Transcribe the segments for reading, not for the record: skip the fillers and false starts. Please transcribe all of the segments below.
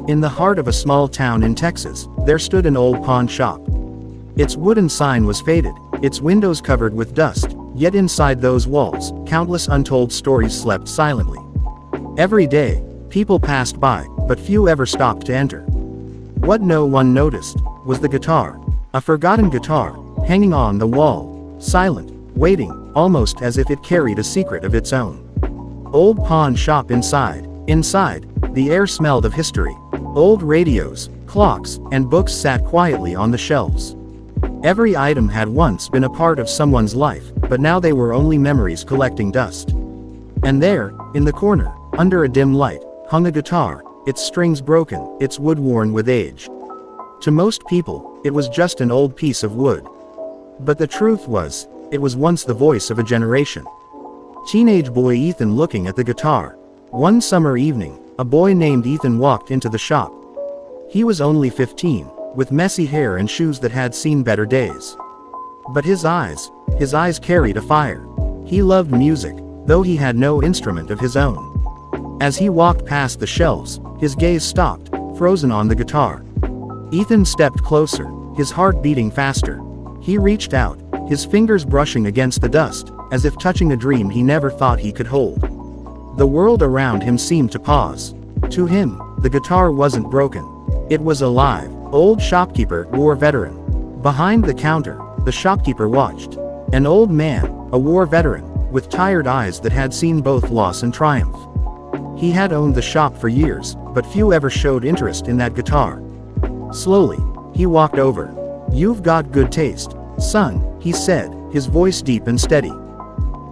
In the heart of a small town in Texas, there stood an old pawn shop. Its wooden sign was faded, its windows covered with dust, yet inside those walls, countless untold stories slept silently. Every day, people passed by, but few ever stopped to enter. What no one noticed was the guitar, a forgotten guitar, hanging on the wall, silent, waiting, almost as if it carried a secret of its own. Old pawn shop inside. Inside, the air smelled of history. Old radios, clocks, and books sat quietly on the shelves. Every item had once been a part of someone's life, but now they were only memories collecting dust. And there, in the corner, under a dim light, hung a guitar, its strings broken, its wood worn with age. To most people, it was just an old piece of wood. But the truth was, it was once the voice of a generation. Teenage boy Ethan looking at the guitar. One summer evening, a boy named Ethan walked into the shop. He was only 15, with messy hair and shoes that had seen better days. But his eyes carried a fire. He loved music, though he had no instrument of his own. As he walked past the shelves, his gaze stopped, frozen on the guitar. Ethan stepped closer, his heart beating faster. He reached out, his fingers brushing against the dust, as if touching a dream he never thought he could hold. The world around him seemed to pause. To him, the guitar wasn't broken. It was alive. Old shopkeeper, war veteran. Behind the counter, the shopkeeper watched. An old man, a war veteran, with tired eyes that had seen both loss and triumph. He had owned the shop for years, but few ever showed interest in that guitar. Slowly, he walked over. "You've got good taste, son," he said, his voice deep and steady.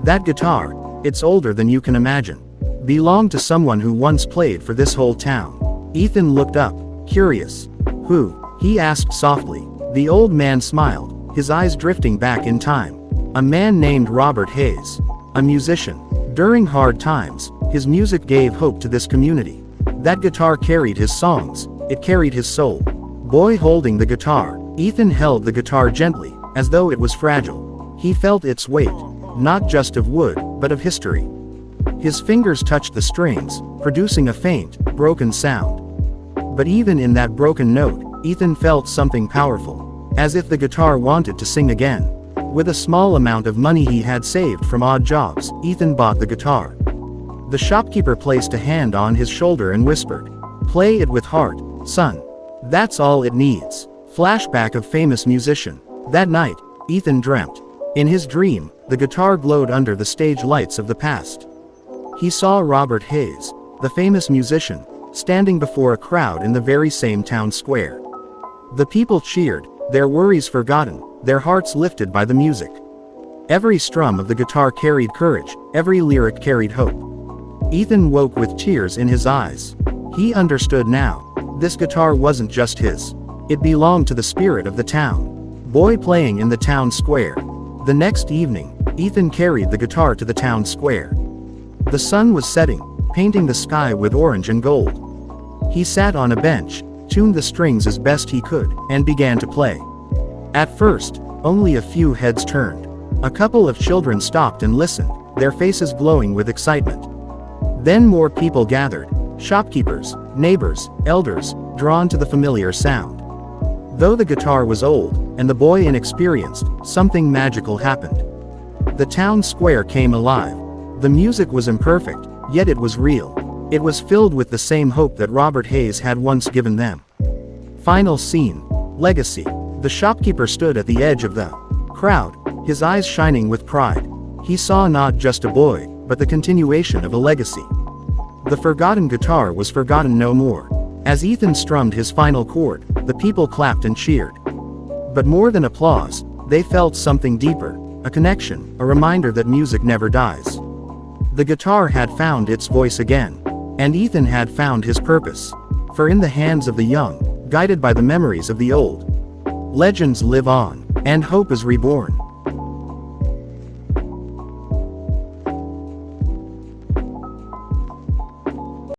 "That guitar, it's older than you can imagine. Belonged to someone who once played for this whole town." Ethan looked up, curious. "Who?" he asked softly. The old man smiled, his eyes drifting back in time. "A man named Robert Hayes. A musician. During hard times, his music gave hope to this community. That guitar carried his songs, it carried his soul." Boy holding the guitar, Ethan held the guitar gently, as though it was fragile. He felt its weight, not just of wood, but of history. His fingers touched the strings, producing a faint, broken sound. But even in that broken note, Ethan felt something powerful, as if the guitar wanted to sing again. With a small amount of money he had saved from odd jobs, Ethan bought the guitar. The shopkeeper placed a hand on his shoulder and whispered, "Play it with heart, son. That's all it needs." Flashback of famous musician. That night, Ethan dreamt. In his dream, the guitar glowed under the stage lights of the past. He saw Robert Hayes, the famous musician, standing before a crowd in the very same town square. The people cheered, their worries forgotten, their hearts lifted by the music. Every strum of the guitar carried courage, every lyric carried hope. Ethan woke with tears in his eyes. He understood now. This guitar wasn't just his. It belonged to the spirit of the town. Boy playing in the town square. The next evening, Ethan carried the guitar to the town square. The sun was setting, painting the sky with orange and gold. He sat on a bench, tuned the strings as best he could, and began to play. At first, only a few heads turned. A couple of children stopped and listened, their faces glowing with excitement. Then more people gathered, shopkeepers, neighbors, elders, drawn to the familiar sound. Though the guitar was old, and the boy inexperienced, something magical happened. The town square came alive. The music was imperfect, yet it was real. It was filled with the same hope that Robert Hayes had once given them. Final scene. Legacy. The shopkeeper stood at the edge of the crowd, his eyes shining with pride. He saw not just a boy, but the continuation of a legacy. The forgotten guitar was forgotten no more. As Ethan strummed his final chord, the people clapped and cheered. But more than applause, they felt something deeper, a connection, a reminder that music never dies. The guitar had found its voice again. And Ethan had found his purpose. For in the hands of the young, guided by the memories of the old, legends live on, and hope is reborn.